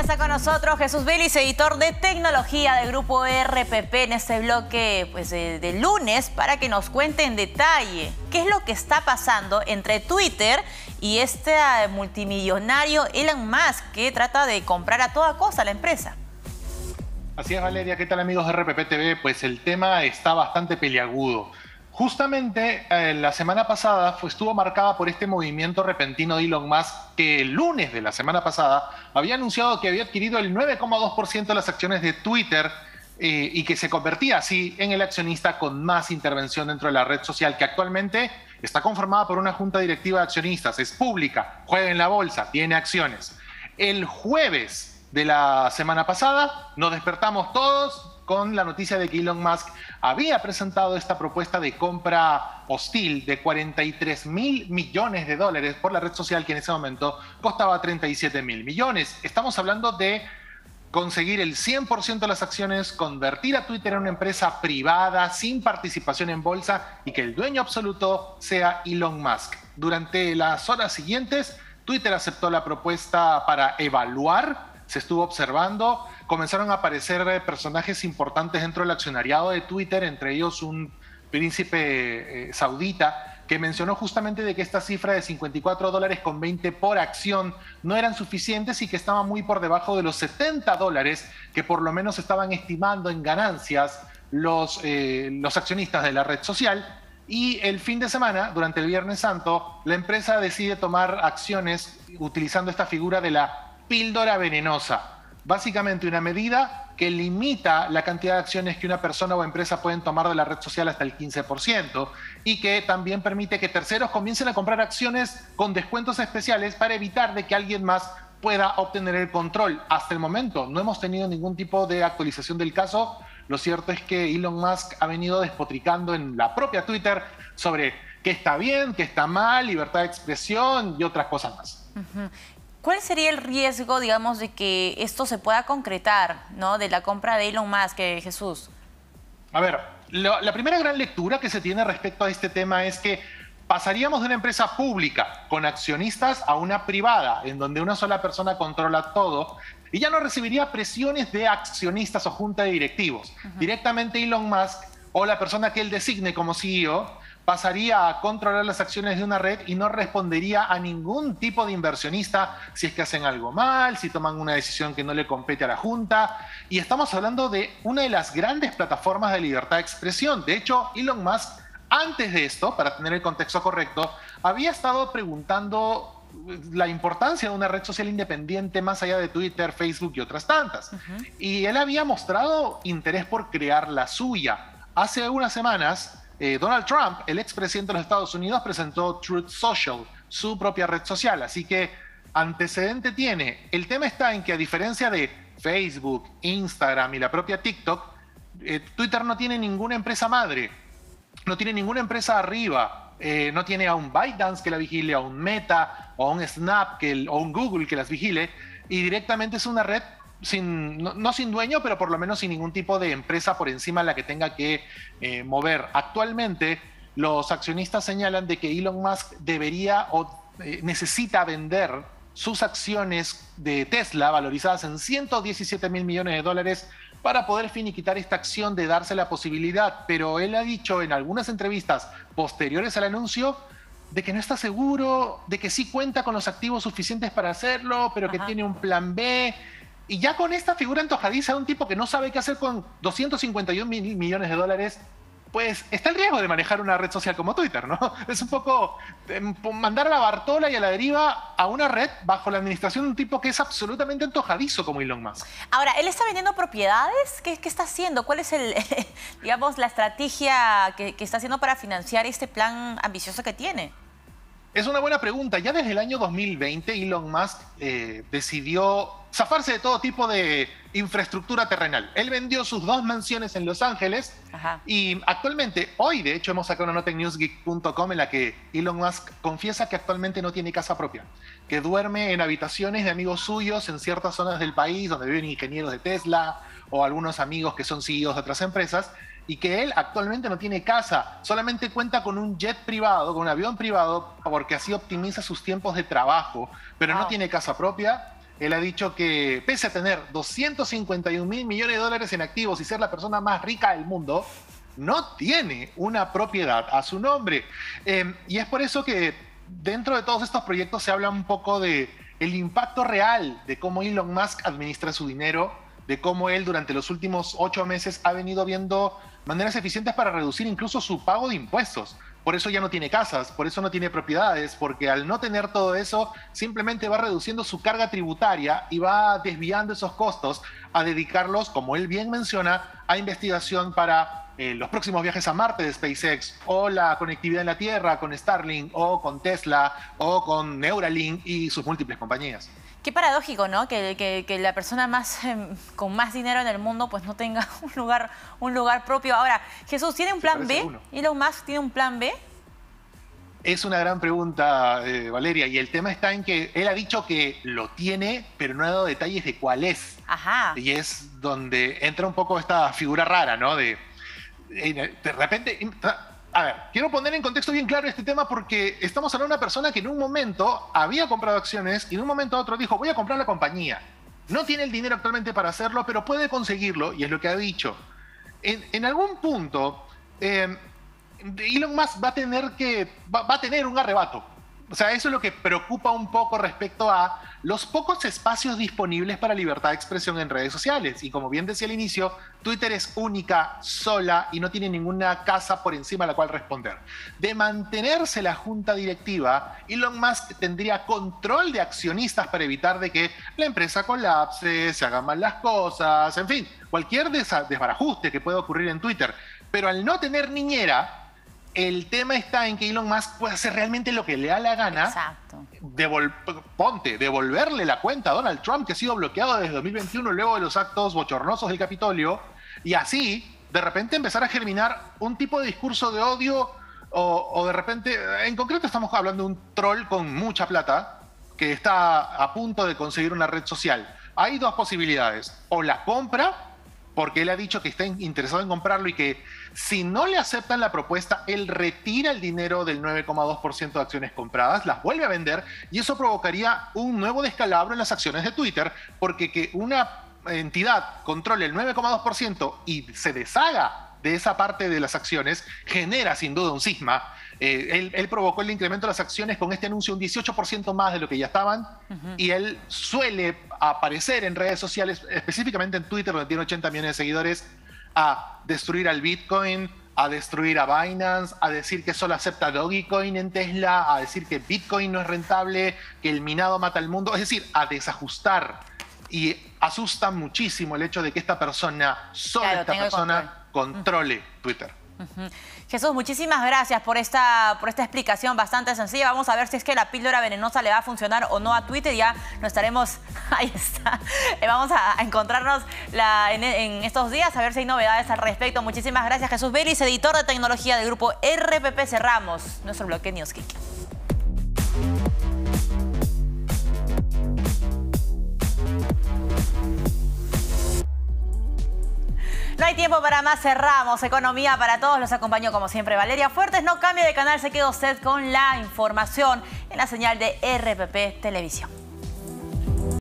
Ya está con nosotros Jesús Vélez, editor de tecnología del grupo RPP, en este bloque de lunes, para que nos cuente en detalle qué es lo que está pasando entre Twitter y este multimillonario Elon Musk, que trata de comprar a toda costa la empresa. Así es, Valeria. ¿Qué tal, amigos de RPP TV? Pues el tema está bastante peliagudo. Justamente la semana pasada estuvo marcada por este movimiento repentino de Elon Musk, que el lunes de la semana pasada había anunciado que había adquirido el 9,2% de las acciones de Twitter y que se convertía así en el accionista con más intervención dentro de la red social, que actualmente está conformada por una junta directiva de accionistas, es pública, juega en la bolsa, tiene acciones. El jueves de la semana pasada nos despertamos todos con la noticia de que Elon Musk había presentado esta propuesta de compra hostil de 43.000 millones de dólares por la red social, que en ese momento costaba 37.000 millones. Estamos hablando de conseguir el 100% de las acciones, convertir a Twitter en una empresa privada sin participación en bolsa y que el dueño absoluto sea Elon Musk. Durante las horas siguientes, Twitter aceptó la propuesta para evaluar. Se estuvo observando, comenzaron a aparecer personajes importantes dentro del accionariado de Twitter, entre ellos un príncipe saudita que mencionó justamente de que esta cifra de $54.20 por acción no eran suficientes y que estaba muy por debajo de los $70 que por lo menos estaban estimando en ganancias los accionistas de la red social. Y el fin de semana, durante el Viernes Santo, la empresa decide tomar acciones utilizando esta figura de la píldora venenosa, básicamente una medida que limita la cantidad de acciones que una persona o empresa pueden tomar de la red social hasta el 15% y que también permite que terceros comiencen a comprar acciones con descuentos especiales para evitar de que alguien más pueda obtener el control. Hasta el momento no hemos tenido ningún tipo de actualización del caso. Lo cierto es que Elon Musk ha venido despotricando en la propia Twitter sobre qué está bien, qué está mal, libertad de expresión y otras cosas más. ¿Cuál sería el riesgo, digamos, de que esto se pueda concretar, ¿no?, de la compra de Elon Musk, Jesús? A ver, la primera gran lectura que se tiene respecto a este tema es que pasaríamos de una empresa pública con accionistas a una privada, en donde una sola persona controla todo, y ya no recibiría presiones de accionistas o junta de directivos. Directamente Elon Musk o la persona que él designe como CEO pasaría a controlar las acciones de una red y no respondería a ningún tipo de inversionista si es que hacen algo mal, si toman una decisión que no le compete a la junta. Y estamos hablando de una de las grandes plataformas de libertad de expresión. De hecho, Elon Musk, antes de esto, para tener el contexto correcto, había estado preguntando la importancia de una red social independiente más allá de Twitter, Facebook y otras tantas. Y él había mostrado interés por crear la suya. Hace unas semanas, Donald Trump, el expresidente de los Estados Unidos, presentó Truth Social, su propia red social. Así que antecedente tiene. El tema está en que, a diferencia de Facebook, Instagram y la propia TikTok, Twitter no tiene ninguna empresa madre, no tiene ninguna empresa arriba, no tiene a un ByteDance que la vigile, a un Meta, o a un Snap o un Google que las vigile, y directamente es una red no sin dueño, pero por lo menos sin ningún tipo de empresa por encima a la que tenga que mover. Actualmente, los accionistas señalan de que Elon Musk debería o necesita vender sus acciones de Tesla, valorizadas en $117.000 millones, para poder finiquitar esta acción de darse la posibilidad. Pero él ha dicho en algunas entrevistas posteriores al anuncio de que no está seguro, de que sí cuenta con los activos suficientes para hacerlo, pero que tiene un plan B. Y ya con esta figura antojadiza de un tipo que no sabe qué hacer con $251.000 millones, pues está el riesgo de manejar una red social como Twitter, ¿no? Es un poco mandar a la Bartola y a la deriva a una red bajo la administración de un tipo que es absolutamente antojadizo como Elon Musk. Ahora, ¿él está vendiendo propiedades? ¿Qué está haciendo? ¿Cuál es digamos, la estrategia que está haciendo para financiar este plan ambicioso que tiene? Es una buena pregunta. Ya desde el año 2020 Elon Musk decidió zafarse de todo tipo de infraestructura terrenal. Él vendió sus 2 mansiones en Los Ángeles y actualmente, hoy de hecho hemos sacado una nota en newsgeek.com en la que Elon Musk confiesa que actualmente no tiene casa propia, que duerme en habitaciones de amigos suyos en ciertas zonas del país donde viven ingenieros de Tesla o algunos amigos que son CEOs de otras empresas, y que él actualmente no tiene casa, solamente cuenta con un jet privado, con un avión privado, porque así optimiza sus tiempos de trabajo, pero no tiene casa propia. Él ha dicho que pese a tener 251.000 millones de dólares en activos y ser la persona más rica del mundo, no tiene una propiedad a su nombre. Y es por eso que dentro de todos estos proyectos se habla un poco de el impacto real de cómo Elon Musk administra su dinero, de cómo él durante los últimos 8 meses ha venido viendo maneras eficientes para reducir incluso su pago de impuestos. Por eso ya no tiene casas, por eso no tiene propiedades, porque al no tener todo eso, simplemente va reduciendo su carga tributaria y va desviando esos costos a dedicarlos, como él bien menciona, a investigación para los próximos viajes a Marte de SpaceX, o la conectividad en la Tierra con Starlink, o con Tesla, o con Neuralink y sus múltiples compañías. Qué paradójico, ¿no? Que la persona con más dinero en el mundo pues no tenga un lugar propio. Ahora, Jesús, ¿tiene un plan B? ¿Elon Musk tiene un plan B? Es una gran pregunta, Valeria, y el tema está en que él ha dicho que lo tiene, pero no ha dado detalles de cuál es. Ajá. Y es donde entra un poco esta figura rara, ¿no? De repente... A ver, quiero poner en contexto bien claro este tema porque estamos hablando de una persona que en un momento había comprado acciones y en un momento a otro dijo, voy a comprar la compañía. No tiene el dinero actualmente para hacerlo, pero puede conseguirlo, y es lo que ha dicho. En algún punto, Elon Musk va a tener un arrebato. O sea, eso es lo que preocupa un poco respecto a los pocos espacios disponibles para libertad de expresión en redes sociales. Y como bien decía al inicio, Twitter es única, sola y no tiene ninguna casa por encima a la cual responder. De mantenerse la junta directiva, Elon Musk tendría control de accionistas para evitar de que la empresa colapse, se hagan mal las cosas, en fin, cualquier desbarajuste que pueda ocurrir en Twitter. Pero al no tener niñera, el tema está en que Elon Musk puede hacer realmente lo que le da la gana. Exacto. Devolverle la cuenta a Donald Trump, que ha sido bloqueado desde 2021 luego de los actos bochornosos del Capitolio, y así, de repente, empezar a germinar un tipo de discurso de odio o de repente, en concreto estamos hablando de un troll con mucha plata que está a punto de conseguir una red social. Hay dos posibilidades: o la compra, porque él ha dicho que está interesado en comprarlo y que si no le aceptan la propuesta, él retira el dinero del 9,2% de acciones compradas, las vuelve a vender, y eso provocaría un nuevo descalabro en las acciones de Twitter, porque que una entidad controle el 9,2% y se deshaga de esa parte de las acciones genera sin duda un cisma. Él provocó el incremento de las acciones con este anuncio un 18% más de lo que ya estaban, y él suele aparecer en redes sociales, específicamente en Twitter, donde tiene 80 millones de seguidores, a destruir al Bitcoin, a destruir a Binance, a decir que solo acepta Dogecoin en Tesla, a decir que Bitcoin no es rentable, que el minado mata al mundo, es decir, a desajustar. Y asusta muchísimo el hecho de que esta persona, controle Twitter. Jesús, muchísimas gracias por esta explicación bastante sencilla. Vamos a ver si es que la píldora venenosa le va a funcionar o no a Twitter. Ya no estaremos... Ahí está. Vamos a encontrarnos en estos días a ver si hay novedades al respecto. Muchísimas gracias, Jesús Vélez, editor de tecnología del grupo RPP. Cerramos nuestro bloque NewsKick. No hay tiempo para más, cerramos. Economía para Todos. Los acompañó como siempre Valeria Fuertes. No cambie de canal, se queda usted con la información en la señal de RPP Televisión.